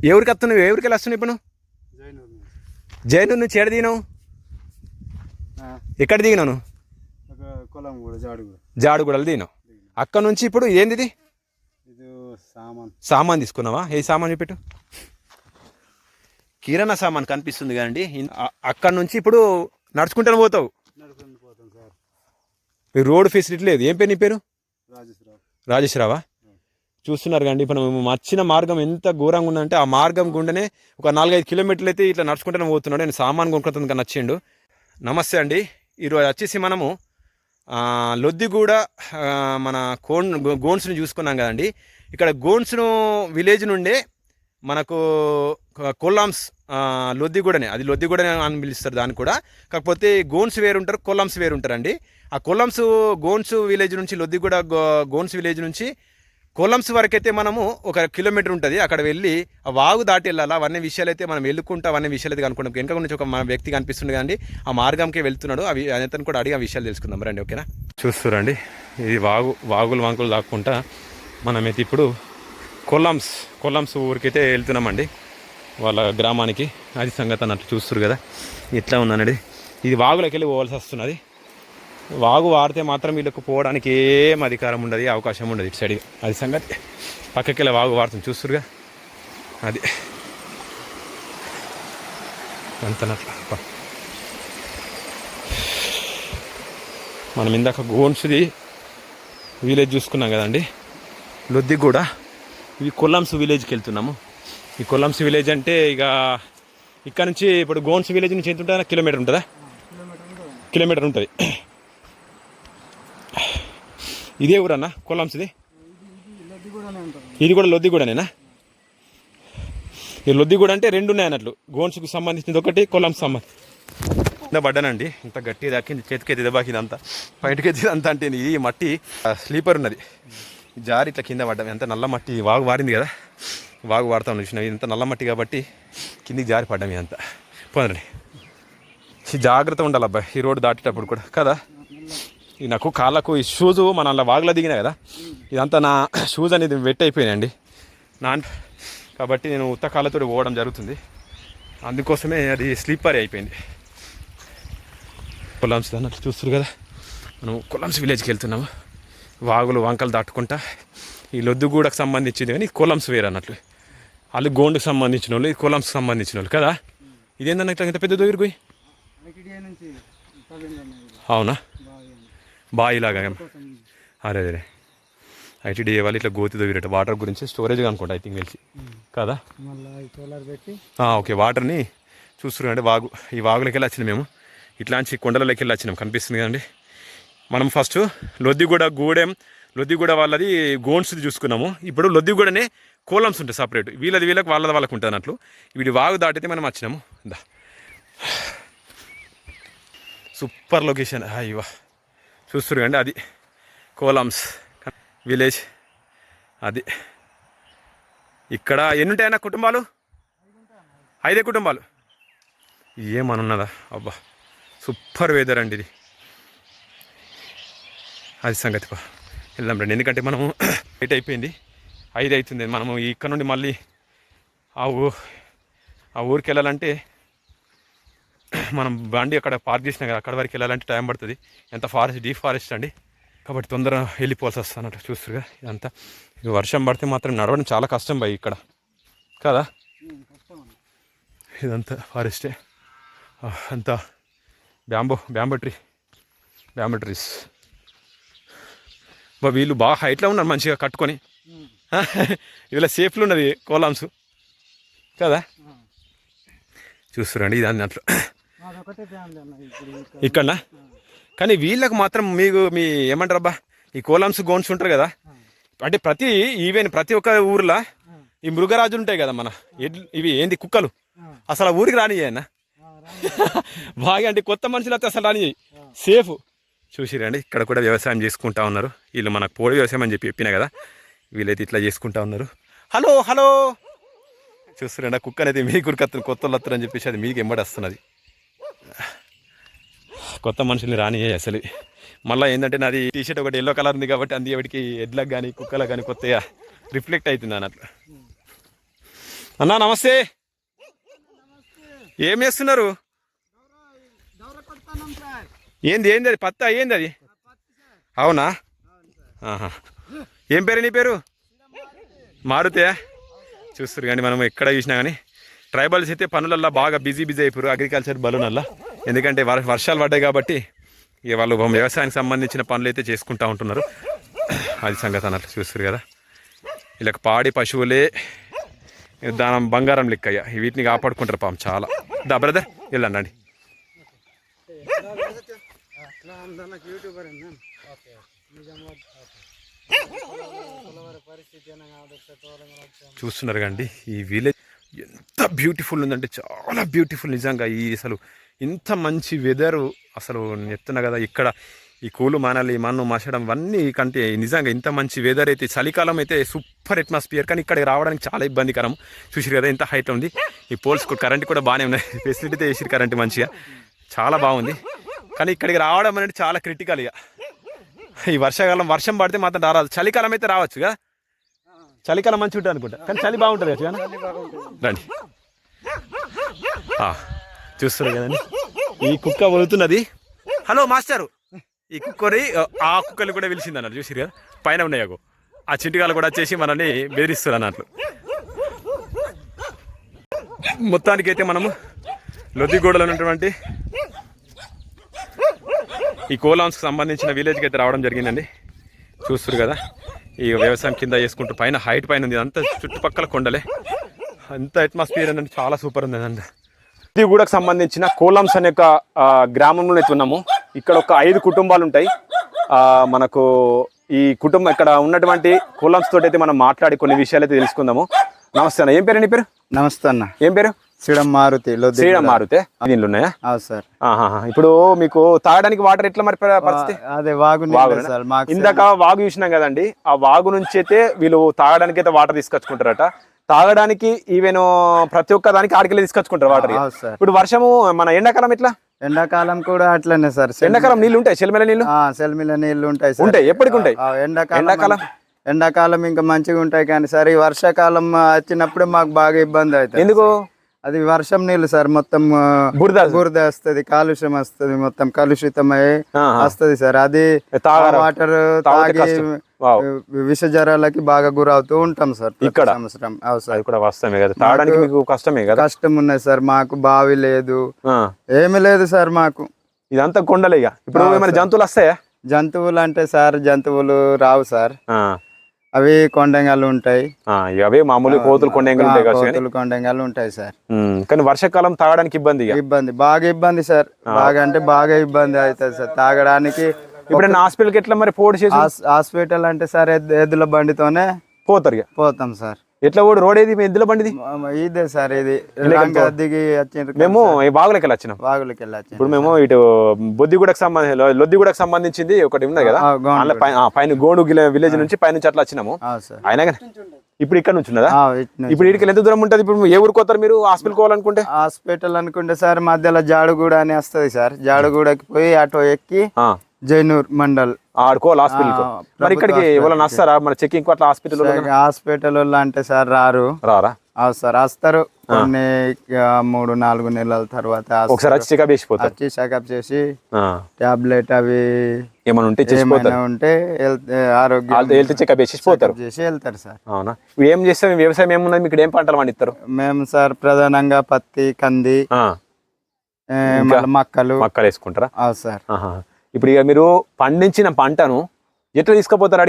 ఎవరికి వస్తున్నావు? ఎవరికి వెళ్ళి వస్తున్నావు ఇప్పుడు? జైనూరు నుంచి ఎక్కడ దిగినావు? ఎక్కడ దిగినాను? జాడుగూడలు దిగినావు. అక్కడ నుంచి ఇప్పుడు ఏంది ఇది? సామాన్ తీసుకున్నావా? ఏ సామాన్ చూపెట్టు. కిరాణా సామాన్ కనిపిస్తుంది కదండి. అక్కడ నుంచి ఇప్పుడు నడుచుకుంటాను పోతావు. రోడ్ ఫెసిలిటీ లేదు. ఏం పేరు నీ పేరు? రాజేశ్వరావా? చూస్తున్నారు కండి. ఇప్పుడు మేము వచ్చిన మార్గం ఎంత ఘోరంగా ఉందంటే ఆ మార్గం గుండెనే ఒక 4-5 కిలోమీటర్లు అయితే ఇట్లా నడుచుకుంటూనే పోతున్నాడు. నేను సామాన్ కొనుక్కుంటుంది కన్నా నచ్చిండు. నమస్తే అండి. ఈరోజు వచ్చేసి మనము లొద్దిగూడ మన గోన్స్ను చూసుకున్నాం కదండి. ఇక్కడ గోన్స్ను విలేజ్ నుండే మనకు కొల్లాంస్ లొద్దిగూడనే, అది లొద్దిగూడనే అని పిలుస్తారు దాన్ని కూడా. కాకపోతే గోన్స్ వేరుంటారు, కొల్లాంస్ వేరుంటారండి. ఆ కొల్లాంస్ గోన్స్ విలేజ్ నుంచి లొద్దిగూడ గోన్స్ విలేజ్ నుంచి కొల్లాంస్ వరకు అయితే మనము 1 కిలోమీటర్ ఉంటుంది. అక్కడ వెళ్ళి ఆ వాగు దాటి వెళ్ళాలి. అవన్నీ విషయాలు అయితే మనం వెళ్ళుకుంటా అవన్నీ విషయాలు అయితే కనుక్కుంటాం. వెనక నుంచి ఒక మన వ్యక్తి కనిపిస్తుంది కదండి, ఆ మార్గంకే వెళ్తున్నాడు. అవి అతను కూడా అడిగి ఆ విషయాలు తెలుసుకుందాం రండి. ఓకేనా? చూస్తురండి, ఇది వాగులు వంకులు దాక్కుంటా మనమైతే ఇప్పుడు కొల్లాంస్ ఊరికైతే వెళ్తున్నామండి, వాళ్ళ గ్రామానికి. అది సంగతి అన్నట్టు చూస్తున్నారు కదా ఎట్లా ఉందన్నది. ఇది వాగులోకి వెళ్ళి పోవాల్సి వస్తున్నది. వాగు వాడితే మాత్రం వీళ్ళకు పోవడానికి ఏం అధికారం ఉండదు, అవకాశం ఉండదు ఇటు సైడ్. అది సంగతి. పక్కకి వెళ్ళి వాగు వాడుతుంది చూస్తురుగా, అది అంతనట్ల. మనం ఇందాక గోన్స్ది విలేజ్ చూసుకున్నాం కదండి, లొద్దిగూడ. ఇవి కొల్లాంస్ విలేజ్కి వెళ్తున్నాము. ఈ కొల్లాంస్ విలేజ్ అంటే ఇక ఇక్కడ నుంచి ఇప్పుడు గోన్స్ విలేజ్ నుంచి ఎంత ఉంటుందా? కిలోమీటర్ ఉంటుందా? కిలోమీటర్ ఉంటుంది. ఇదే ఊరన్నా కొల్లాంస్ది? ఇది కూడా లొద్దిగూడనేనా? ఈ లొద్దిగూడ అంటే 2 ఉన్నాయి అన్నట్లు, గోన్స్కి సంబంధించింది ఒకటి, కొల్లాంస్ సంబంధించి. కింద పడ్డానండి, ఇంత గట్టి దాకింది, చేతికి ఎదబాకింది అంతా, బయటకి ఎత్తింది అంతా. అంటే ఇది మట్టి స్లీపర్ ఉన్నది, జారి ఇట్లా కింద పడ్డాం. ఎంత నల్ల మట్టి, వాగు వారింది కదా, వాగు వాడుతాం చూసినాం. ఇంత నల్ల మట్టి కాబట్టి కిందికి జారి పడ్డాం. అంతా పోదండి, జాగ్రత్త ఉండాలి అబ్బాయి ఈ రోడ్డు దాటేటప్పుడు కూడా కదా. నాకు కాళ్ళకు ఈ షూస్ మన అలా వాగులో దిగినా కదా, ఇదంతా నా షూస్ అనేది వెట్ అయిపోయినాయండి కాబట్టి నేను ఉత్త కాళ్ళతో పోవడం జరుగుతుంది. అందుకోసమే అది స్లీపర్ అయిపోయింది. కొల్లాంస్ అన్నట్లు చూస్తారు కదా, మనం కొల్లాంస్ విలేజ్కి వెళ్తున్నాము. వాగులు వంకలు దాటుకుంటా. ఈ లొద్దుగూడకు సంబంధించింది కానీ కొల్లాంస్ వేరు అన్నట్లు. వాళ్ళు గోండుకు సంబంధించిన వాళ్ళు, ఈ కొల్లాంస్కి సంబంధించిన వాళ్ళు కదా. ఇదేందన్నా ఇట్లా ఇంత పెద్ద దొరికి? అవునా? బాయిలాగా. అరే అరే, ఐటీడీఏ వాళ్ళు ఇట్లా గోతి దొరికినట్టు వాటర్ గురించి స్టోరేజ్ అనుకుంటా, ఐ థింక్ తెలిసి కదా. ఓకే, వాటర్ని చూస్తున్నారు అంటే ఈ వాగులకి వెళ్ళి వచ్చినాం మేము. ఇట్లాంటి కొండలకి వెళ్ళి వచ్చినాం, కనిపిస్తుంది కదండి. మనం ఫస్ట్ లొద్దిగూడ వాళ్ళది గోన్స్ది చూసుకున్నాము. ఇప్పుడు లొద్దిగూడనే కొల్లాంస్ ఉంటుంది సపరేట్. వీళ్ళకి వాళ్ళకి ఉంటుంది అన్నట్లు. వీడి వాగు దాటితే మనం వచ్చినాము. Super location. అయ్యవా చూస్తున్నారు కండి, అది కొల్లాంస్ విలేజ్. అది ఇక్కడ ఎన్ని ఉంటాయన్న కుటుంబాలు? 5 కుటుంబాలు. ఏమనున్నదా? అబ్బా సూపర్ వెదర్ అండి ఇది. అది సంగతి. వెళ్దాం రండి, ఎందుకంటే మనము లేట్ అయిపోయింది, 5 అవుతుంది. మనము ఇక్కడ నుండి మళ్ళీ ఆ ఊరికి వెళ్ళాలంటే మనం బండి అక్కడ పార్క్ చేసినా కదా, అక్కడ వరకు వెళ్ళాలంటే టైం పడుతుంది. ఎంత డీప్ ఫారెస్ట్ అండి, కాబట్టి తొందరగా వెళ్ళిపోవాల్సి వస్తున్నట్టు చూస్తురుగా. ఇదంతా ఇక వర్షం పడితే మాత్రం నడవడం చాలా కష్టం భయ్ ఇక్కడ కదా. ఇదంతా ఫారెస్టే, అంతా బ్యాంబో ట్రీస్. వీళ్ళు బాగా హైట్లో ఉన్నారు, మంచిగా కట్టుకొని. ఇలా సేఫ్లు ఉన్నది కొల్లాంస్ కదా. చూస్తురండి ఇది అన్నట్లు ఇక్కడ. కానీ వీళ్ళకి మాత్రం మీ ఏమంటారు అబ్బా, ఈ కొల్లాంస్ గోన్స్ ఉంటారు కదా, అంటే ప్రతి ఒక్క ఊర్లో ఈ మృగరాజులు ఉంటాయి కదా, మన ఇవి ఏంది కుక్కలు, అసలు ఆ ఊరికి రానియ్యన్న బాగా. అంటే కొత్త మనుషులు అయితే అసలు రానియ్యి, సేఫ్. చూసిరండి ఇక్కడ కూడా వ్యవసాయం చేసుకుంటా ఉన్నారు వీళ్ళు. మనకు పోడి వ్యవసాయం అని చెప్పినా కదా, వీళ్ళైతే ఇట్లా చేసుకుంటా ఉన్నారు. హలో చూస్తురండి, ఆ కుక్క అనేది మీ కురికత్తులు కొత్త వాళ్ళు అని చెప్పేసి అది మీకు ఎంబడి వస్తున్నది. కొత్త మనుషుల్ని రానియే అసలు. మళ్ళీ ఏంటంటే నాది టీషర్ట్ ఒకటి ఎల్లో కలర్ ఉంది కాబట్టి అంది ఎవరికి ఎడ్లకు కానీ కుక్కలకు కానీ కొత్తగా రిఫ్లెక్ట్ అవుతుంది అన్నట్లు. అన్నా నమస్తే. ఏం చేస్తున్నారు? ఏంది ఏంది అది పత్తా ఏంది అది? అవునా? ఏం పేరు నీ పేరు? మారుతే. చూస్తారు కానీ మనం ఎక్కడ చూసినా కానీ ట్రైబల్స్ అయితే పనులల్లో బాగా బిజీ అయిపోయారు, అగ్రికల్చర్ బలునల్లా. ఎందుకంటే వర్షాలు పడ్డాయి కాబట్టి ఇక వాళ్ళు వ్యవసాయానికి సంబంధించిన పనులు అయితే చేసుకుంటూ ఉంటున్నారు. అది సంగతి అన్నట్లు చూస్తారు కదా. ఇలా పాడి పశువులే దానం బంగారం లెక్కయ్యా, వీటిని కాపాడుకుంటారు పాపం చాలా. దా బ్రదర్ వెళ్ళండి. చూస్తున్నారు కండి ఈ విలేజ్ ఎంత బ్యూటిఫుల్ ఉందంటే చాలా బ్యూటిఫుల్ నిజంగా. ఈ అసలు ఇంత మంచి వెదరు అసలు చెప్తున్నా కదా. ఇక్కడ ఈ కూలు మానాలి మన్ను మసడం ఇవన్నీ కంటే నిజంగా ఇంత మంచి వెదర్ అయితే చలికాలం అయితే సూపర్ అట్మాస్ఫియర్. కానీ ఇక్కడికి రావడానికి చాలా ఇబ్బందికరం. చూసిరు కదా ఎంత హైట్ ఉంది. ఈ పోల్స్ కరెంట్ కూడా బాగానే ఉన్నాయి, ఫెసిలిటీ వేసిరు కరెంట్ మంచిగా, చాలా బాగుంది. కానీ ఇక్కడికి రావడం అనేది చాలా క్రిటికల్. ఇక ఈ వర్షాకాలం వర్షం పడితే మాత్రం రారాదు. చలికాలం అయితే రావచ్చు కదా, చలికాలం మంచి ఉంటుంది అనుకుంటా. కానీ చలి బాగుంటుంది కదా రండి. చూస్తున్నారు కదండి ఈ కుక్క పోతున్నది. హలో మాస్టరు, ఈ కుక్కని ఆ కుక్కలు కూడా పిలిచింది అన్నారు. చూసిరు కదా పైన ఉన్నాయో ఆ చింటికాలు కూడా వచ్చేసి మనల్ని బెదిరిస్తారు అన్నట్లు. మొత్తానికైతే మనము లొద్దిగూడలో ఉన్నటువంటి ఈ కోలాన్స్కి సంబంధించిన విలేజ్కి అయితే రావడం జరిగిందండి. చూస్తారు కదా ఈ వ్యవసాయం కింద చేసుకుంటూ పైన హైట్ పైన ఉంది. అంతా చుట్టుపక్కల కొండలే, అంత అట్మాస్ఫియర్ అనేది చాలా సూపర్ ఉంది అండి. లొద్దిగూడకు సంబంధించిన కోలాంస్ అనే ఒక గ్రామంలో అయితే ఉన్నాము. ఇక్కడ ఒక 5 కుటుంబాలు ఉంటాయి. మనకు ఈ కుటుంబం ఇక్కడ ఉన్నటువంటి కోలాంస్ తోటి అయితే మనం మాట్లాడి కొన్ని విషయాలు అయితే తెలుసుకుందాము. నమస్తే అన్న, ఏం పేరు నీ పేరు? నమస్తే అన్న, ఏం పేరు? శ్రీడం మారుతి. శ్రీడం మారుతే దీనిలో ఉన్నాయా? సార్. ఇప్పుడు మీకు తాగడానికి వాటర్ ఎట్లా మరి పరిస్థితి? అదే వాగు సార్. ఇందాక వాగు చూసినాం కదండి, ఆ వాగు నుంచి అయితే వీళ్ళు తాగడానికి అయితే వాటర్ తీసుకొచ్చుకుంటారట. తాగడానికి ఈవెన్ ప్రతి ఒక్క దానికి ఆడికెళ్ళి తీసుకొచ్చుకుంటారు వాటర్. ఇప్పుడు వర్షము మన ఎండాకాలం ఎట్లా? ఎండాకాలం కూడా అట్లనే సార్. ఎండాకాలం నీళ్ళు ఉంటాయి, సెల్మిల నీళ్ళు? సెల్మిల నీళ్ళు ఉంటాయి, ఎప్పటికి ఉంటాయి. ఎండాకాలం ఇంకా మంచిగా ఉంటాయి. కానీ సార్ ఈ వర్షాకాలం వచ్చినప్పుడు మాకు బాగా ఇబ్బంది అవుతుంది. ఎందుకు? అది వర్షం నీళ్ళు సార్, మొత్తం బురద వస్తుంది, కాలుష్యం వస్తుంది, మొత్తం కలుషితమై వస్తుంది సార్. అది వాటర్ తాగి విష జ్వరాలకి బాగా గురవుతూ ఉంటాం సార్ ఇక్కడ సంవత్సరం. కష్టం ఉన్నది సార్. మాకు బావి లేదు, ఏమి లేదు సార్ మాకు. ఇదంతా కొండలే. ఇప్పుడు ఏమైనా జంతువులు వస్తాయా? జంతువులు అంటే సార్ జంతువులు రావు సార్. అవి కొండంగాలు ఉంటాయి. అవే మామూలు కోతులు కొండంగాలు ఉంటాయి సార్. కానీ వర్షాకాలం తాగడానికి బాగా ఇబ్బంది సార్. బాగా అంటే బాగా ఇబ్బంది అవుతుంది సార్ తాగడానికి. ఇప్పుడు హాస్పిటల్కి ఎట్లా మరి హాస్పిటల్ అంటే సార్ ఎద్దుల బండితోనే పోతాం సార్. ఎట్లా రోడ్ ఏది ఎద్దుల బండిది? ఇదే సార్, ఇది దిగి మేము వాగులకి వచ్చినాం. ఇప్పుడు మేము ఇటు లొద్దిగూడకు సంబంధించింది ఒకటి ఉన్నది కదా, పైన గోండు విలేజ్ నుంచి పైనుంచి అట్లా వచ్చినాము. అయినా కానీ ఇప్పుడు ఇక్కడ నుంచి ఉన్నదా? ఇప్పుడు ఇటుకి ఎంత దూరం ఉంటుంది? ఇప్పుడు ఏ ఊరికి పోతారు మీరు హాస్పిటల్ పోవాలనుకుంటే? హాస్పిటల్ అనుకుంటే సార్ మధ్యలో జాడుగూడ అని వస్తుంది సార్. జాడుగూడకి పోయి ఆటో ఎక్కి జైనూర్ మండల్ ఆడుకోవాలి హాస్పిటల్. మరి ఇక్కడికి ఎవరైనా వస్తారా మన చెకింగ్ అట్లా హాస్పిటల్? హాస్పిటల్ అంటే సార్ రారా సార్, వస్తారు కొన్ని 3-4 నెలల తర్వాత ఒకసారి వచ్చి చెకప్ చేసిపోతారు. చెకప్ చేసి టాబ్లెట్ అవి ఏమైనా ఉంటే ఆరోగ్యం చెకప్ చేసి వెళ్తారు సార్. అవునా? ఏం చేస్తాం? వ్యవసాయం ఏమున్నది మీకు? ఏం పంటలు పండిస్తారు? మేము సార్ ప్రధానంగా పత్తి, కంది, మక్కలు వేసుకుంటారా? సార్. ఇప్పుడు ఇక మీరు పండించిన పంటను ఎట్లా తీసుకుపోతారు?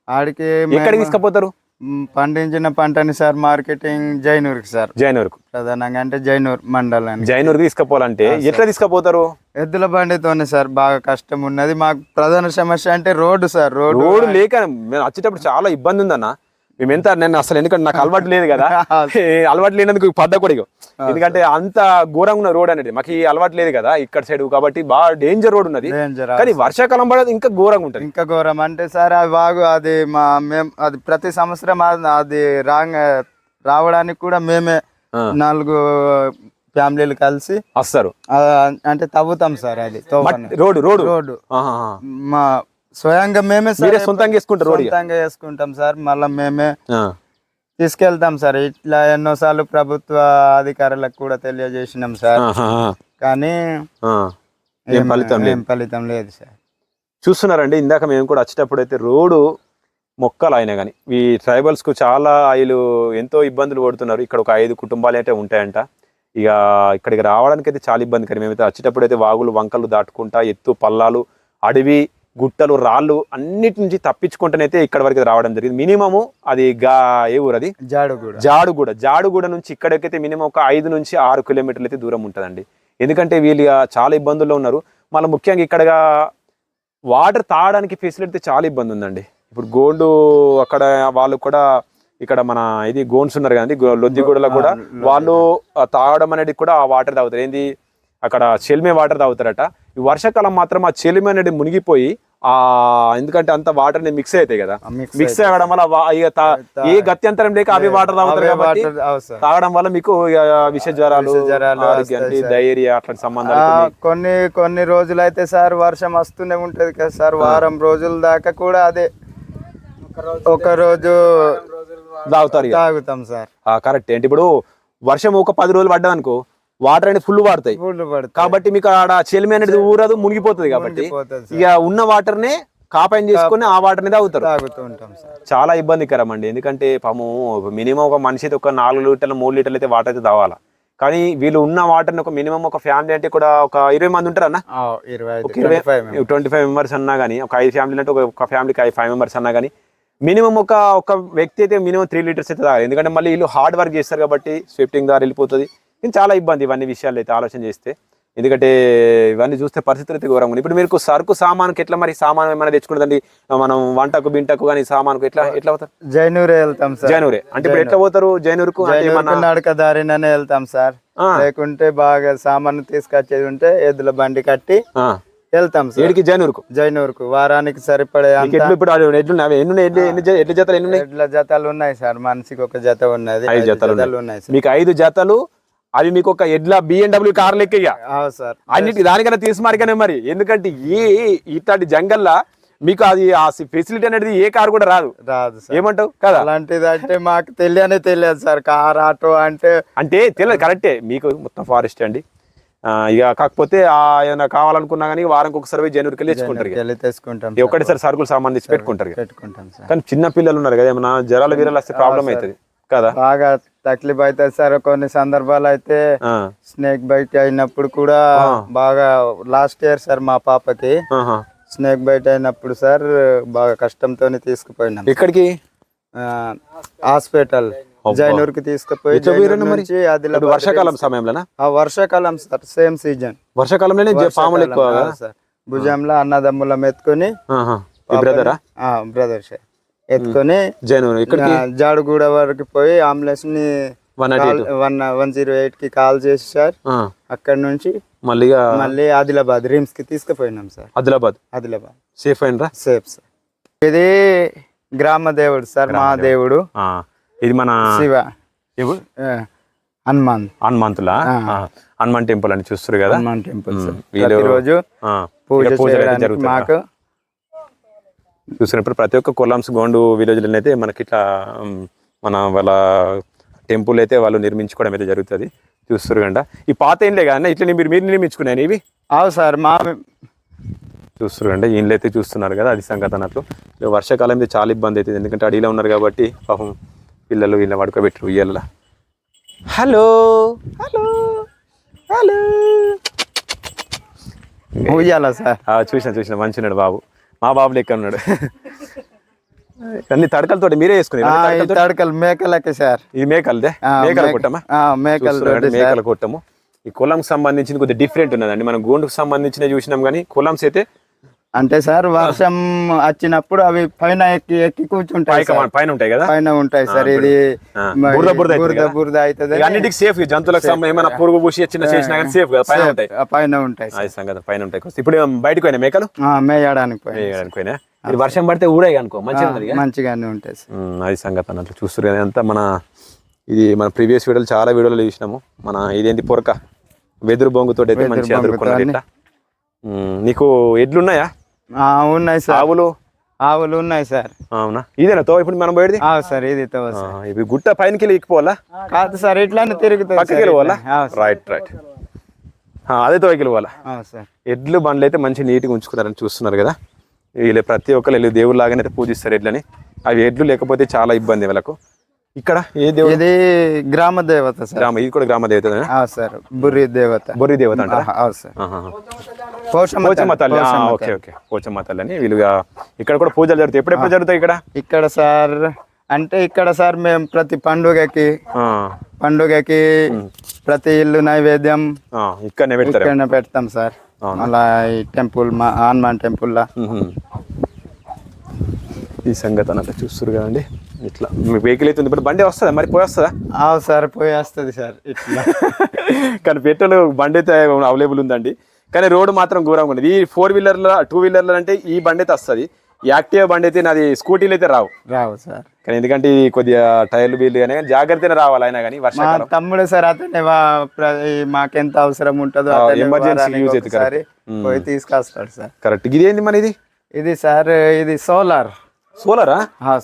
ఆడికి ఎక్కడికి తీసుకుపోతారు? పండించిన పంటని సార్ మార్కెటింగ్ జైనూర్కి సార్. జైనూర్కు ప్రధానంగా అంటే జైనూర్ మండలం. జైనూర్కి తీసుకుపోవాలంటే ఎట్లా తీసుకుపోతారు? ఎద్దుల బండితోనే సార్. బాగా కష్టం ఉన్నది మాకు. ప్రధాన సమస్య అంటే రోడ్డు సార్. రోడ్డు లేక మేము వచ్చేటప్పుడు చాలా ఇబ్బంది ఉందన్న. మేము ఎంత నేను అసలు ఎందుకంటే నాకు అలవాటు లేదు కదా, అలవాటు లేనందుకు పడ్డ కూడా. ఎందుకంటే అంత ఘోరంగా ఉన్న రోడ్ అనేది మాకు అలవాటు లేదు కదా ఇక్కడ సైడ్, కాబట్టి బాగా డేంజర్ రోడ్ ఉన్నది. కానీ వర్షాకాలం పడదు ఇంకా ఘోరంగా ఉంటుంది. ఇంకా ఘోరం అంటే సార్ అది బాగు అది మేము అది ప్రతి సంవత్సరం అది రావడానికి కూడా మేమే 4 ఫ్యామిలీలు కలిసి వస్తారు. అంటే తవ్వుతాం సార్. అది రోడ్డు మా స్వయంగా మేమే సొంతంగా వేసుకుంటాం సార్. మళ్ళీ మేమే తీసుకెళ్తాం సార్. ఇట్లా ఎన్నోసార్లు ప్రభుత్వ అధికారులకు కూడా తెలియజేసినాం సార్, కానీ ఏం ఫలితం లేదు సార్. చూస్తున్నారండి, ఇందాక మేము కూడా వచ్చేటప్పుడు అయితే రోడ్డు మొక్కలు అయినా కానీ ఈ ట్రైబల్స్కు చాలా వీళ్ళు ఎంతో ఇబ్బందులు పడుతున్నారు. ఇక్కడ ఒక 5 కుటుంబాలు అయితే ఉంటాయంట. ఇక ఇక్కడికి రావడానికి అయితే చాలా ఇబ్బంది. కానీ మేమైతే వచ్చేటప్పుడు అయితే వాగులు వంకలు దాటుకుంటా ఎత్తు పల్లాలు అడవి గుట్టలు రాళ్ళు అన్నిటి నుంచి తప్పించుకుంటేనైతే ఇక్కడ వరకు రావడం జరిగింది. మినిమము అది ఏ ఊరు అది జాడుగూడ నుంచి ఇక్కడికైతే మినిమం ఒక 5 నుంచి 6 కిలోమీటర్లు అయితే దూరం ఉంటుందండి. ఎందుకంటే వీళ్ళు చాలా ఇబ్బందుల్లో ఉన్నారు. మళ్ళీ ముఖ్యంగా ఇక్కడ వాటర్ తాగడానికి ఫెసిలిటీ చాలా ఇబ్బంది ఉందండి. ఇప్పుడు గోల్డ్ అక్కడ వాళ్ళు కూడా ఇక్కడ మన ఇది గోన్స్ ఉన్నారు కదండి లొద్దిగూడలో కూడా వాళ్ళు తాగడం అనేది కూడా ఆ వాటర్ తాగుతారు. ఏంది అక్కడ చెల్మే వాటర్ తాగుతారట. ఈ వర్షాకాలం మాత్రం ఆ చెల్మే అనేది మునిగిపోయి ఎందుకంటే అంత వాటర్ మిక్స్ అవుతాయి కదా, మిక్స్ అవ్వడం వల్ల ఏ గత్యంతరం లేక అవి వాటర్ తాగుతారు కాబట్టి తాగడం వల్ల మీకు విష జ్వరాలు డయేరియా అట్లాంటి సంబంధాలు కొన్ని రోజులు అయితే సార్ వర్షం వస్తూనే ఉంటది కదా సార్, వారం రోజుల దాకా కూడా అదే ఒక రోజు తాగుతాం సార్. కరెక్ట్. ఏంటి ఇప్పుడు వర్షం ఒక 10 రోజులు పడ్డా అనుకో వాటర్ అనేది ఫుల్ పడతాయి కాబట్టి మీకు ఆడ చెలిమి అనేది ఊరదు మునిగిపోతుంది కాబట్టి ఇక ఉన్న వాటర్ నే కాపాయిన్ చేసుకుని ఆ వాటర్ ని తాగుతారు. చాలా ఇబ్బందికరం అండి. ఎందుకంటే పాము మినిమం ఒక మనిషి అయితే ఒక 4 లీటర్లు 3 లీటర్లు అయితే వాటర్ అయితే తాగాల. కానీ వీళ్ళు ఉన్న వాటర్ ని ఒక మినిమం ఒక ఫ్యామిలీ అంటే కూడా ఒక 20 మంది ఉంటారు అన్న, 25 మెంబర్స్ అన్నా కానీ ఒక 5 ఫ్యామిలీ అంటే ఒక ఫ్యామిలీకి 5 మెంబర్స్ అన్నా కానీ మినిమం ఒక వ్యక్తి అయితే మినిమం 3 లీటర్స్ అయితే తాగాలి. ఎందుకంటే మళ్ళీ వీళ్ళు హార్డ్ వర్క్ చేస్తారు కాబట్టి స్విఫ్టింగ్ ద్వారా వెళ్ళిపోతుంది. ఇది చాలా ఇబ్బంది ఇవన్నీ విషయాలు అయితే ఆలోచన చేస్తే. ఎందుకంటే ఇవన్నీ చూస్తే పరిస్థితులు అయితే ఘోరంగా ఉంది. ఇప్పుడు మీరు సరుకు సామానుకి ఎట్లా మరి సామాను ఏమైనా తెచ్చుకుంటుందండి మనం వంటకు బింటకు కానీ సామానుకు ఎట్లా పోతారు? జైనూరే వెళ్తాం సార్. జైనూరే అంటే ఇప్పుడు ఎట్లా పోతారు జైనూరుకు? నడక దారిననే వెళ్తాం సార్. లేకుంటే బాగా సామాను తీసుకొచ్చేది ఉంటే ఎద్దుల బండి కట్టి వెళ్తాం సార్ జైనూరుకు. వారానికి సరిపడే ఎడ్ల జతలు ఉన్నాయి సార్. మనిషికి ఒక జత ఉన్నది, 5 జతలు ఉన్నాయి. మీకు 5 జతలు అవి మీకు ఒక ఎడ్ల BMW కార్ లెక్క సార్. అన్నిటి దానికన్నా తీసుమారికనే మరి. ఎందుకంటే ఇట్లాంటి జంగల్లా మీకు అది ఆ ఫెసిలిటీ అనేది ఏ కారు కూడా రాదు ఏమంటావు కదా? అలాంటిది అంటే మాకు తెలియదు సార్. కార్ ఆటో అంటే తెలియదు. కరెక్టే, మీకు మొత్తం ఫారెస్ట్ అండి. ఇక కాకపోతే ఏమైనా కావాలనుకున్నా కానీ వారానికి ఒకసారి జనవరికి తెచ్చుకుంటాం. ఒకటిసారి సరుకులు సంబంధించి పెట్టుకుంటారు. కానీ చిన్న పిల్లలు ఉన్నారు కదా, ఏమన్నా జ్వరాలు వీరాలు వస్తే ప్రాబ్లం అవుతుంది కదా, బాగా తక్లీఫ్ అవుతుంది సార్. కొన్ని సందర్భాలు అయితే స్నేక్ బైట్ అయినప్పుడు కూడా బాగా లాస్ట్ ఇయర్ సార్ మా పాపకి స్నేక్ బైట్ అయినప్పుడు సార్ బాగా కష్టంతోనే తీసుకుపోయినాం. ఎక్కడికి? హాస్పిటల్ జైనూరుకి తీసుకుపోయి వర్షాకాలం సమయంలో వర్షాకాలం సార్, సేమ్ సీజన్ వర్షాకాలంలోనే సార్. భుజంలో అన్నదమ్ములం ఎత్తుకొని బ్రదర్ ఎత్తుకొని జాడుగూడ వరకు పోయి అంబులెన్స్ ని 108 కి కాల్ చేసి సార్ అక్కడ నుంచి మళ్ళీ ఆదిలాబాద్ రిమ్స్ కి తీసుకుపోయినాం సార్. ఆదిలాబాద్ సేఫ్ అయినరా? Safe sir. ఇది గ్రామ దేవుడు సార్, మా దేవుడు. ఇది మన శివ హనుమంతులా హనుమాన్ టెంపుల్ అని చూస్తారు కదా. హనుమాన్ టెంపుల్ రోజు పూజ మాకు చూసినప్పుడు ప్రతి ఒక్క కొలాంస్ గోండు విలేజ్లో అయితే మనకి ఇట్లా మన వాళ్ళ టెంపుల్ అయితే వాళ్ళు నిర్మించుకోవడం అయితే జరుగుతుంది. చూస్తారు కంట ఈ పాత ఇండ్లే కదా ఇట్లా మీరు నిర్మించుకున్నాను ఇవి? అవు సార్. మా చూస్తారు అంటే ఇండ్లు అయితే చూస్తున్నారు కదా, అది సంగతి అన్నట్లు. వర్షాకాలం అయితే చాలా ఇబ్బంది అవుతుంది. ఎందుకంటే అడవిలో ఉన్నారు కాబట్టి పాపం పిల్లలు వీళ్ళ పడుకోబెట్టరు ఉయ్యాల. హలో హలో హలో ఉయ్యాల సార్. చూసిన మంచిన్నాడు బాబు, మా బాబు లెక్క ఉన్నాడు. అన్ని తడకలతో మీరే వేసుకున్నారు? తడకలు మేకలకే సార్. ఇది మేకలదే? మేకల కొట్టమా? మేకల కొట్టము. ఈ కులంకి సంబంధించిన కొద్దిగా డిఫరెంట్ ఉన్నదండి. మనం గోండుకు సంబంధించిన చూసినాం కానీ కులంస్ అయితే అంటే సార్ వర్షం వచ్చినప్పుడు అవి పైన ఎక్కి కూర్చుంటాయి, పైన ఉంటాయి కదా, పైన ఉంటాయి సార్. ఇది బురద అవుతుంది. అన్నిటికి సేఫ్, జంతువులకు ఏమైనా పురుగు పూసి చిన్న చేసినా కానీ సేఫ్ కదా, పైన ఉంటాయి. పైన ఉంటాయి సంగతి, పైన ఉంటాయి. ఇప్పుడు బయటకు పోయినా మేకలు మేయడానికి పోయినా వర్షం పడితే ఊడే అనుకో మంచిగానే ఉంటాయి. అది సంగతి అన్నట్లు చూస్తారు కదా. అంతా మన ఇది మన ప్రీవియస్ వీడియోలు చాలా వీడియోలు చూసినాము. మన ఇదేంటి పొరక వెదురు బొంగుతో అయితే మంచిగా ఎదుర్కొన్నారు. ఇట్లా నీకు ఎడ్లు ఉన్నాయా? ఉన్నాయి సార్. ఆవులు ఆవులు ఉన్నాయి సార్. అవునా, ఇదేనా తో ఇప్పుడు మనం పోయేది? సార్ ఇది ఇవి గుట్ట పైనకి వెళ్ళి ఎక్కిపోవాలా? కాదు సార్, ఇట్లానే తిరుగుతుంది. పక్కకి వెళ్ళిపోవాలా? రైట్ అదే తోకి వెళ్ళిపోవాలా సార్. ఎడ్లు బండ్లు అయితే మంచి నీట్గా ఉంచుకున్నారని చూస్తున్నారు కదా. వీళ్ళు ప్రతి ఒక్కరు వెళ్ళి దేవుడు లాగానే అయితే పూజిస్తారు ఎడ్లని. అవి ఎడ్లు లేకపోతే చాలా ఇబ్బంది వీళ్ళకు. ఇక్కడ ఏ దేవుడు? ఇది గ్రామ దేవత సార్. ఇది కూడా గ్రామ దేవత సార్. బుర్రి దేవత అంటారా? సార్. పోచమ్మ తల్లి. ఓకే పోచమ్మ తల్లి అని వీళ్ళు ఇక్కడ కూడా పూజలు జరుగుతాయి. ఎప్పుడెప్పుడు జరుగుతాయి ఇక్కడ సార్? అంటే ఇక్కడ సార్ మేము ప్రతి పండుగకి ప్రతి ఇల్లు నైవేద్యం ఇక్కడనే పెడతాం సార్. అలా ఈ టెంపుల్ హనుమాన్ టెంపుల్ లా ఈ సంగతి అన్నట్టు చూస్తారు కదండి. ఇట్లా మీ వెహికల్ అయితే ఉంది, బండి వస్తుందా మరి? పోయి వస్తుందా? సార్ పోయి వస్తుంది సార్ ఇట్లా. కానీ పెట్రోల్ బండి అయితే అవైలబుల్ ఉందండి. కానీ రోడ్డు మాత్రం ఘోరంగా ఉండదు. ఈ 4 వీలర్ల 2 వీలర్ల అంటే ఈ బండి అయితే వస్తుంది. యాక్టివ్ బండి అయితే నాది స్కూటీలు అయితే రావు సార్. కానీ ఎందుకంటే కొద్దిగా టైర్లు బీర్లు కానీ జాగ్రత్తగా రావాలి అయినా కానీ. వర్షాకాలం తమ్ముడు సార్ అతనే మాకెంత అవసరం ఉంటుందో ఎమర్జెన్సీ యూజ్ అయితే పోయి తీసుకొస్తాడు సార్. కరెక్ట్. ఇది ఏంది మరి? ఇది సార్ ఇది సోలారా?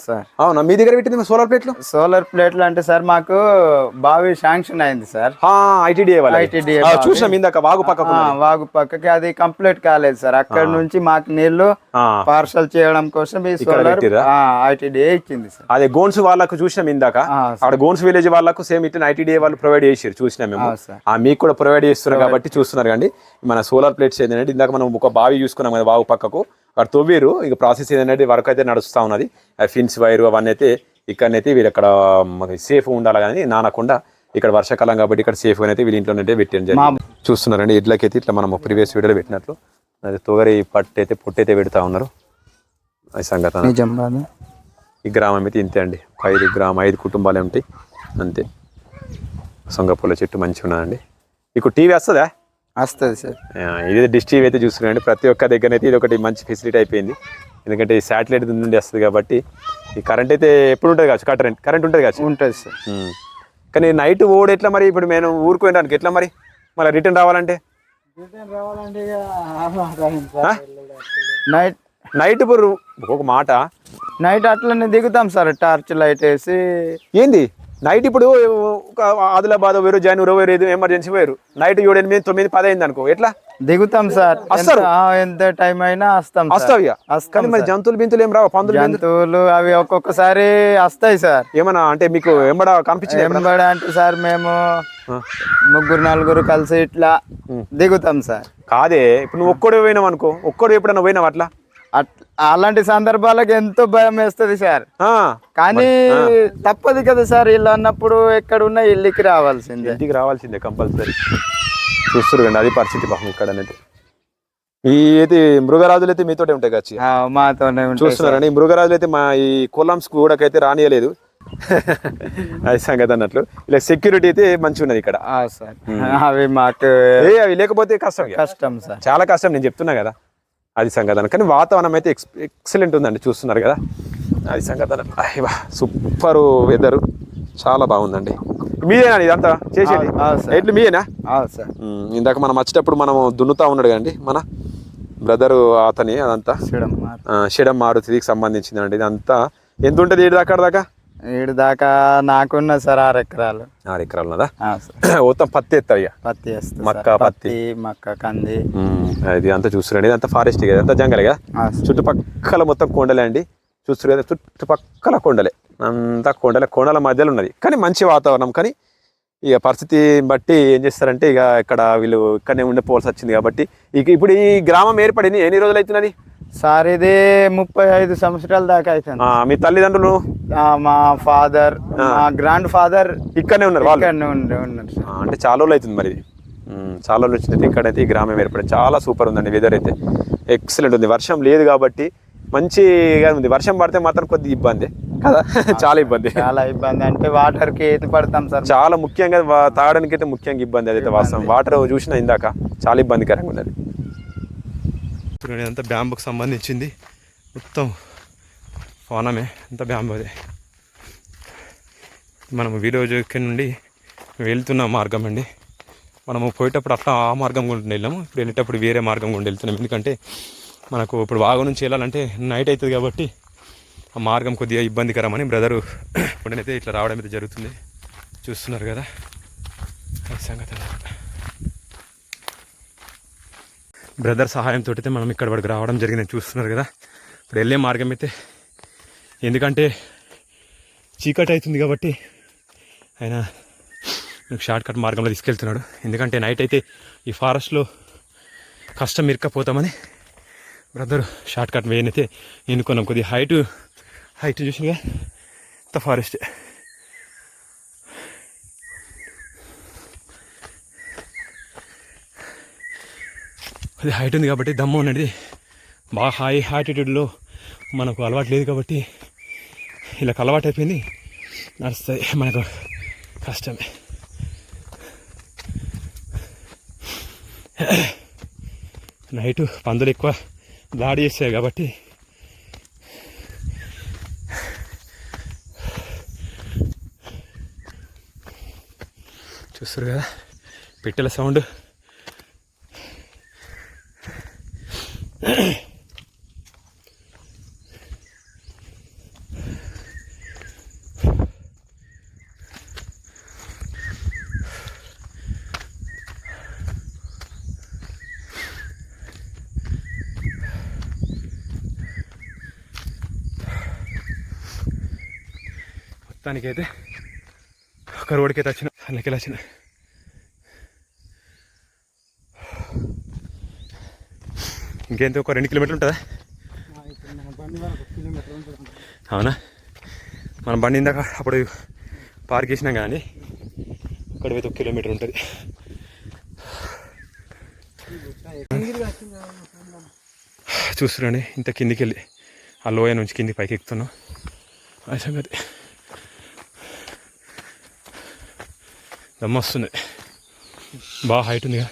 సార్. అవునా, మీ దగ్గర పెట్టింది సోలార్ ప్లేట్లు? సోలార్ ప్లేట్లు అంటే సార్ మాకు బావి శాంక్షన్ అయింది సార్. ఐటీడీఏ చూసినాం ఇందాక వాగు పక్కకి. అది కంప్లీట్ కాలేదు సార్. అక్కడ నుంచి మాకు నీళ్లు పార్సల్ చేయడం కోసం ఈ సోలార్ ఐటీడీఏ ఇచ్చింది సార్. అదే గోన్స్ వాళ్ళకు చూసినాం ఇందాక. అక్కడ గోన్స్ విలేజ్ వాళ్ళకు సేమ్ ఇట్లా ఐటీడీఏ వాళ్ళు ప్రొవైడ్ చేసారు, చూసినాం మేము. మీకు కూడా ప్రొవైడ్ చేస్తున్నారు కాబట్టి చూస్తున్నారు కండి. మన సోలార్ ప్లేట్స్ ఏంటంటే ఇందాక మనం ఒక బావి చూసుకున్నాం కదా వాగు పక్కకు, అక్కడ తవ్వేరు. ఇక ప్రాసెస్ ఏంటంటే వర్క్ అయితే నడుస్తూ ఉన్నది. ఫిన్స్ వైరు అవన్నీ అయితే ఇక్కడనైతే వీళ్ళు అక్కడ సేఫ్ ఉండాలి కానీ నానకుండా. ఇక్కడ వర్షాకాలం కాబట్టి ఇక్కడ సేఫ్గా అయితే వీళ్ళ ఇంట్లోనైతే పెట్టడం జరిగింది. చూస్తున్నారండి ఎడ్లకైతే ఇట్లా మనం ప్రీవియస్ వీడియోలో పెట్టినట్లు అది తొగరి పొట్టు అయితే పెడతా ఉన్నారు. అది సంగతి. ఈ గ్రామం అయితే ఇంతే అండి. 5 కుటుంబాలే ఉంటాయి అంతే. సొంగపూల చెట్టు మంచిగా ఉన్నదండి. మీకు టీవీ వస్తుందా? వస్తుంది సార్. ఇది డిష్ టీవీ అయితే చూస్తున్నాండి. ప్రతి ఒక్క దగ్గర అయితే ఇది ఒకటి మంచి ఫెసిలిటీ అయిపోయింది. ఎందుకంటే ఈ శాటిలైట్ నుండి వస్తుంది కాబట్టి. ఈ కరెంట్ అయితే ఎప్పుడు ఉంటుంది కావచ్చు? కరెంట్ ఉంటుంది కావచ్చు? ఉంటుంది సార్. కానీ నైట్ ఓడి ఎట్లా మరి? ఇప్పుడు మేము ఊరుకు వెళ్ళడానికి ఎట్లా మరి? మళ్ళీ రిటర్న్ రావాలంటే నైట్ ఇప్పుడు ఒక మాట నైట్ అట్లనే దిగుతాం సార్. టార్చ్ లైట్ వేసి. ఏంది నైట్? ఇప్పుడు ఆదిలాబాద్ వేరు, జైనూరు వేరు, ఎమర్జెన్సీ వేరు. నైట్ 7, 8, 9, 10 అయింది అనుకో, ఎట్లా దిగుతాం సార్? ఎంత టైం అయినా వస్తాం. కానీ మరి జంతువులు బింతులు ఏం రావు? జంతువులు అవి ఒక్కొక్కసారి వస్తాయి సార్. ఏమన్నా అంటే మీకు ఎంబడ కనిపించింది? ఎంబడ అంటే సార్ మేము 3-4 కలిసి ఇట్లా దిగుతాం సార్. కాదే, ఇప్పుడు నువ్వు ఒక్కడే పోయినావు అనుకో, ఎప్పుడన్నా పోయినావు అట్లా? అలాంటి సందర్భాలకు ఎంతో భయం వేస్తుంది సార్. కానీ తప్పదు కదా సార్. ఇల్లు అన్నప్పుడు ఎక్కడున్నా ఇల్లుకి రావాల్సిందే కంపల్సరీ. చూస్తారు కండి అది పరిస్థితి పాపం ఇక్కడ అనేది. ఈ అయితే మృగరాజులు అయితే మీతోటే ఉంటాయి కాచి? మాతోనే చూస్తున్నారండి. ఈ మృగరాజులు అయితే మా ఈ కొలంస్ కూడకైతే రానియలేదు. అది సంగతి అన్నట్లు. ఇలా సెక్యూరిటీ అయితే మంచిగా ఉన్నది ఇక్కడ. అవి మాకు అవి లేకపోతే కష్టం సార్, చాలా కష్టం. నేను చెప్తున్నా కదా అది సంగతి. కానీ వాతావరణం అయితే ఎక్సలెంట్ ఉందండి, చూస్తున్నారు కదా అది సంగతి. సూపర్ వెదర్, చాలా బాగుందండి. మీదేనా ఇదంతా చేసేది? ఎట్లు మీదేనా? ఇందాక మనం వచ్చేటప్పుడు మనం దున్నుతా ఉన్నాడు కదండి మన బ్రదరు అతని. అదంతా షెడం మారుతికి సంబంధించిందండి. ఇదంతా ఎంత ఉంటుంది? 7 దాకా నాకున్న సార్ 6 ఎకరాలు. 6 ఎకరాలు ఉన్నదా? మొత్తం పత్తి ఎత్తాయి. పత్తి వేస్తాం. మక్క కంది ఇది అంతా చూస్తున్నాండి. ఇదంతా ఫారెస్ట్ కదా, అంతా జంగలే కదా. చుట్టుపక్కల మొత్తం కొండలే అండి, చూస్తారు కదా. చుట్టుపక్కల కొండలే, అంతా కొండల మధ్యలో ఉన్నది. కానీ మంచి వాతావరణం. కానీ ఇక పరిస్థితి బట్టి ఏం చేస్తారంటే ఇక ఇక్కడ వీళ్ళు ఇక్కడనే ఉండిపోవాల్సి వచ్చింది కాబట్టి. ఇప్పుడు ఈ గ్రామం ఏర్పడింది ఎన్ని రోజులు అవుతున్నది సార్? ఇది 35 సంవత్సరాల దాకా అవుతుంది. మీ తల్లిదండ్రులు, మా ఫాదర్, మా గ్రాండ్ ఫాదర్ ఇక్కడనే ఉన్నారు. వాళ్ళు ఉన్నారు. అంటే చాలా రోజులు అవుతుంది మరి. చాలా రోజులు వచ్చింది ఇక్కడైతే ఈ గ్రామం ఏర్పడింది. చాలా సూపర్ ఉందండి. వెదర్ అయితే ఎక్సలెంట్ ఉంది. వర్షం లేదు కాబట్టి మంచిగా ఉంది. వర్షం పడితే మాత్రం కొద్దిగా ఇబ్బంది కదా, చాలా ఇబ్బంది అంటే వాటర్ కి పడతాం సార్. చాలా ముఖ్యంగా తాగడానికి అయితే ముఖ్యంగా ఇబ్బంది. అదైతే వాస్తవం. వాటర్ చూసినా ఇందాక చాలా ఇబ్బందికరంగా ఉన్నది. అంతా బ్యాంబుకి సంబంధించింది మొత్తం వనమే, అంతా బ్యాంబుదే. మనము విలేజ్ నుండి వెళ్తున్న మార్గం అండి. మనము పోయేటప్పుడు అట్లా ఆ మార్గం గుండా వెళ్ళాము, ఇప్పుడు వెళ్ళేటప్పుడు వేరే మార్గం గుండా వెళ్తున్నాం. ఎందుకంటే మనకు ఇప్పుడు వాగు నుంచి వెళ్ళాలంటే నైట్ అవుతుంది కాబట్టి ఆ మార్గం కొద్దిగా ఇబ్బందికరమని బ్రదరు ఇప్పుడైతే ఇట్లా రావడం అయితే జరుగుతుంది. చూస్తున్నారు కదా సంగతి. బ్రదర్ సహాయంతో అయితే మనం ఇక్కడ వరకు రావడం జరిగింది. చూస్తున్నారు కదా ఇప్పుడు వెళ్ళే మార్గం అయితే, ఎందుకంటే చీకటి అవుతుంది కాబట్టి ఆయన షార్ట్ కట్ మార్గంలో తీసుకెళ్తున్నాడు. ఎందుకంటే నైట్ అయితే ఈ ఫారెస్ట్లో కష్టం ఇరకపోతామని బ్రదర్ షార్ట్ కట్ వేయనైతే ఎన్నుకున్నాం. కొద్దిగా హైట్ చూసిగా ఇంత ఫారెస్ట్. అది హైట్ ఉంది కాబట్టి దమ్ము అనేది బాగా హై ఆటిట్యూడ్లో మనకు అలవాటు లేదు కాబట్టి ఇలా అలవాటు అయిపోయింది, నడుస్తుంది. మనకు కష్టమే. నైటు పందులు ఎక్కువ దాడి చేస్తాయి కాబట్టి చూస్తారు కదా పిట్టల సౌండ్. మొత్తానికైతే ఒక రోడ్కైతే వచ్చిన అన్నకెళ్ళి వచ్చిన. ఇంకేంత ఒక 2 కిలోమీటర్లు ఉంటుందా? అవునా? మనం బండి ఇందాక అప్పుడు పార్క్ చేసినాం కానీ ఇక్కడ అయితే 1 కిలోమీటర్ ఉంటుంది. చూస్తున్నాండి ఇంత కిందికి వెళ్ళి ఆ లోయ నుంచి కింది పైకి ఎక్కుతున్నాం. ఆ సంగతి దమ్మొస్తుంది, బాగా హైట్ ఉందిగా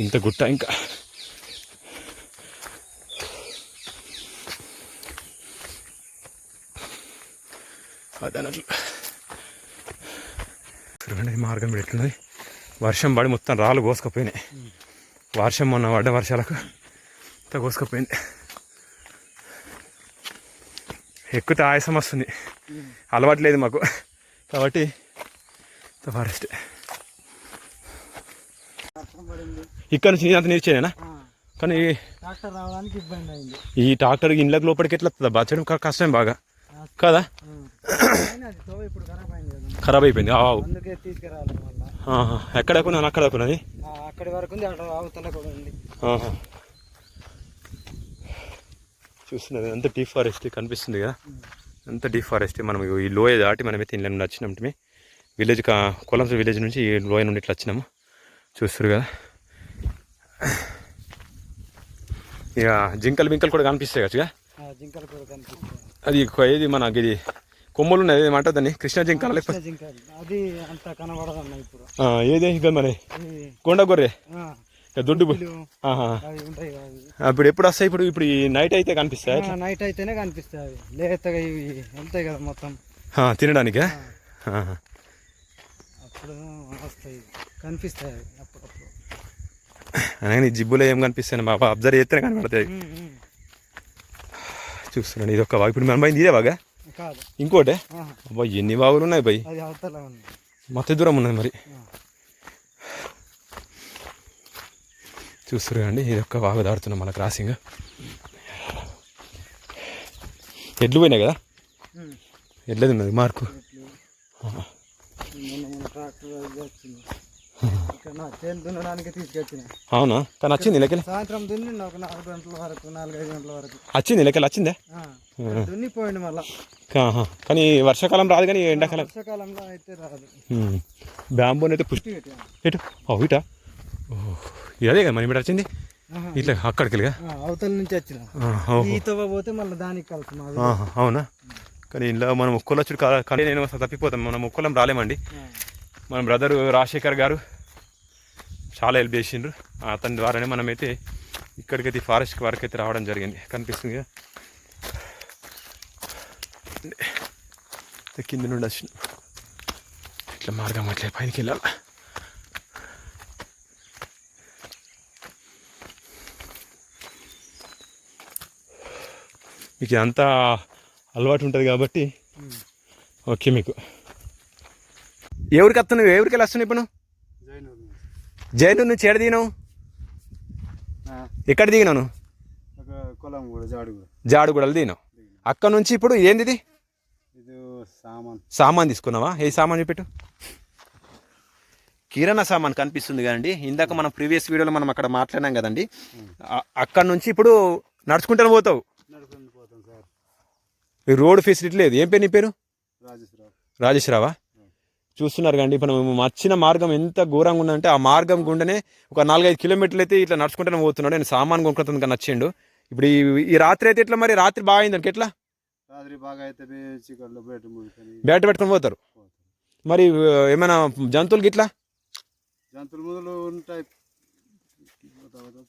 ఇంత గుట్ట. ఇంకా అదనట్లు చూడండి మార్గం ఎట్లున్నది. వర్షం పడి మొత్తం రాళ్ళు కోసుకపోయినాయి. వర్షం మొన్న పడ్డ వర్షాలకు ఇంత కోసుకపోయింది. ఎక్కువ ఆయాసం వస్తుంది, అలవాటు లేదు మాకు కాబట్టి ఫారెస్ట్. ఇక్కడ నుంచి అంత నేర్చేనా? కానీ ఈ ట్రాక్టర్ ఇండ్లకు లోపలికి ఎట్లా బచ్చడం కష్టం బాగా కదా, ఖరాబ్ అయిపోయింది. ఎక్కడ కొన్నాను? అక్కడ కొన్నది చూస్తున్నది. అంత డీప్ ఫారెస్ట్ కనిపిస్తుంది కదా, అంత డీప్ ఫారెస్ట్. మనం ఈ లోయ దాటి మనమైతే ఇంట్లో నుండి వచ్చినాం. విలేజ్ కొలంస విలేజ్ నుంచి ఈ లోయ నుండి ఇట్లా వచ్చినాము. చూస్తారు కదా ఇక జింకలు బింకలు కూడా కనిపిస్తాయి కదా. అది ఇది మనకి ఇది కొమ్మలు ఉన్నాయి, ఏమంటారు దాన్ని? కృష్ణ జింకలు లేకపోతే ఏదే ఇక మరి కొండ గొర్రె దొడ్డు. ఇప్పుడు ఎప్పుడు వస్తాయి? ఇప్పుడు ఈ నైట్ అయితే కనిపిస్తాయి. నైట్ అయితేనే కనిపిస్తాయి, లేతగా ఇవి వెళ్తాయి కదా మొత్తం తినడానికా? అప్పుడు వస్తాయి, కనిపిస్తాయి అప్పుడప్పుడు. అలాగే జిబ్బులో ఏం కనిపిస్తాయి బాబా, అబ్జర్వ్ చేస్తేనే కనబడతాయి. చూస్తున్నాను ఇది ఒక్క వాగు. ఇప్పుడు మన పోయింది ఇదే వాగా? ఇంకోటే? అబ్బా ఎన్ని వాగులు ఉన్నాయి భయ్, మొత్తం దూరం ఉన్నది మరి. చూస్తారు అండి ఇది ఒక్క వాగు దాడుతున్నాం మన క్రాసింగ్. ఎడ్లు పోయినాయి కదా, ఎడ్లది ఉన్నది మార్కు. అవునా? కానీ వచ్చింది లెక్కలు సాయంత్రం దున్ని ఒక 4 గంటల వరకు, 4-5 గంటల వరకు వచ్చింది లెక్కలు. వచ్చిందా? దున్నిపోయింది మళ్ళా. కానీ వర్షాకాలం రాదు, కానీ ఎండాకాలం వర్షాకాలంలో అయితే రాదు. బ్యాంబోన్ అయితే పుష్టి ఇటు ఇటా అదే కదా మనం ఇప్పుడు వచ్చింది ఇట్లా అక్కడికి వెళ్ళిగా అవతల నుంచి వచ్చిన ఈత పోతే మళ్ళీ దానికి కలుపు. అవునా? కానీ ఇలా మనం ఒక్కొల్లొచ్చుడు కానీ నేను తప్పిపోతాం, మనం ఒక్కొల్లం రాలేమండి. మన బ్రదరు రాజశేఖర్ గారు చాలా హెల్ప్ చేసిండ్రు, అతని ద్వారానే మనమైతే ఇక్కడికైతే ఫారెస్ట్ వరకు అయితే రావడం జరిగింది. కనిపిస్తుంది కదా కింద నుండి వచ్చిన ఇట్లా మార్గం అట్లే పైనకి వెళ్ళాలి. మీకు అంతా అలవాటు ఉంటుంది కాబట్టి ఓకే. మీకు ఎవరికి వస్తున్నావు, ఎవరికి వెళ్ళి వస్తున్నావు ఇప్పుడు? జైనూరు నుంచి ఎక్కడ దిగినావు? ఎక్కడ దిగినావు? జాడుగూడలు దిగినావు. అక్కడ నుంచి ఇప్పుడు ఏంది ఇది? సామాన్ తీసుకున్నావా? ఏ సామాన్ చూపెట్టు. కిరాణా సామాన్ కనిపిస్తుంది కదండి. ఇందాక మనం ప్రీవియస్ వీడియోలో మనం అక్కడ మాట్లాడినాం కదండి. అక్కడ నుంచి ఇప్పుడు నడుచుకుంటూనే పోతావు. రోడ్ ఫెసిలిటీ లేదు. ఏం పేరు నీ పేరు? రాజేశ్వరావా? చూస్తున్నారు కండి. ఇప్పుడు మేము వచ్చిన మార్గం ఎంత ఘోరంగా ఉందంటే ఆ మార్గం గుండెనే ఒక 4-5 కిలోమీటర్లు అయితే ఇట్లా నడుచుకుంటూనే పోతున్నాడు. నేను సామాన్ కొనుక్కుంటుంది నచ్చిండు. ఇప్పుడు ఈ రాత్రి అయితే ఎట్లా మరి? రాత్రి బాగా అయింది ఎట్లా? బ్యాట్ పెట్టుకొని పోతారు. మరి ఏమైనా జంతువులకి ఇట్లా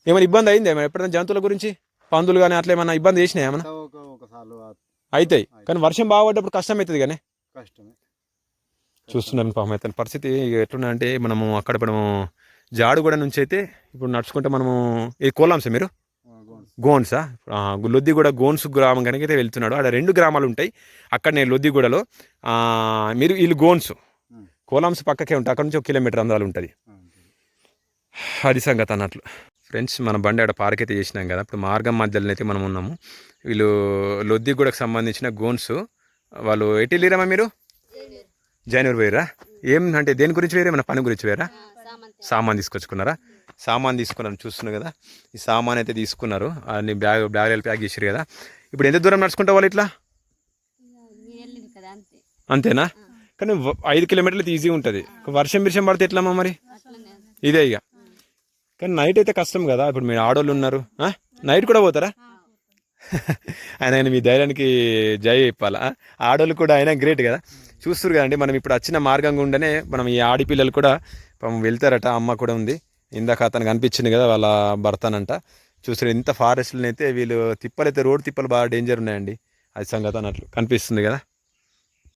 ఏమైనా ఇబ్బంది అయింది? ఏమైనా ఎప్పుడైనా జంతువుల గురించి పందులు కానీ అట్లా ఏమైనా ఇబ్బంది చేసినాయి? ఏమైనా అవుతాయి, కానీ వర్షం బాగుపడ్డప్పుడు కష్టం అవుతుంది కానీ. చూస్తున్నాను పాపం అయితే పరిస్థితి ఎట్లున్నా అంటే మనము అక్కడ ఇప్పుడు జాడుగూడ నుంచి అయితే ఇప్పుడు నడుచుకుంటే మనము ఇది కోలాంసా మీరు? గోన్సా? లొద్దిగూడ గోన్స్ గ్రామం కనుక అయితే వెళ్తున్నాడు. అక్కడ 2 గ్రామాలు ఉంటాయి అక్కడనే లొద్దిగూడలో. మీరు వీళ్ళు గోన్స్, కోలాంస పక్కకే ఉంటాయి. అక్కడ నుంచి 1 కిలోమీటర్ అందాలు ఉంటుంది. అది సంగతి అన్నట్లు. ఫ్రెండ్స్, మన బండి ఆడ పార్క్ అయితే చేసినాం కదా. ఇప్పుడు మార్గం మధ్యలో అయితే మనం ఉన్నాము. వీళ్ళు లొద్దిగూడకు సంబంధించిన గోన్స్ వాళ్ళు ఎటు వెళ్ళిరామా మీరు? జైనూరు పోయిరా? ఏం అంటే దేని గురించి వేరే? మన పని గురించి వేరా? సామాన్ తీసుకొచ్చుకున్నారా? సామాన్ తీసుకున్నాను చూస్తున్నారు కదా. ఈ సామాన్ అయితే తీసుకున్నారు. అన్ని బ్యాగులు ప్యాక్ చేసారు కదా. ఇప్పుడు ఎంత దూరం నడుచుకుంటా వాళ్ళు ఇట్లా? అంతేనా? కానీ 5 కిలోమీటర్లు ఈజీ ఉంటుంది. వర్షం పడితే ఎట్లమ్మా మరి? ఇదే ఇక. కానీ నైట్ అయితే కష్టం కదా. ఇప్పుడు మీరు ఆడోళ్ళు ఉన్నారు, నైట్ కూడా పోతారా? ఆయన మీ ధైర్యానికి జై చెప్పాలా. ఆడోళ్ళు కూడా అయినా గ్రేట్ కదా. చూస్తారు కదండి, మనం ఇప్పుడు వచ్చిన మార్గం గుండానే మనం ఈ ఆడపిల్లలు కూడా వెళ్తారట. అమ్మ కూడా ఉంది, ఇందాక అతనికి అనిపించింది కదా వాళ్ళ భర్తనంట. చూస్తారు ఇంత ఫారెస్ట్లని అయితే వీళ్ళు తిప్పలు అయితే రోడ్ తిప్పలు బాగా డేంజర్ ఉన్నాయండి. అది సంగతి అన్నట్లు కనిపిస్తుంది కదా.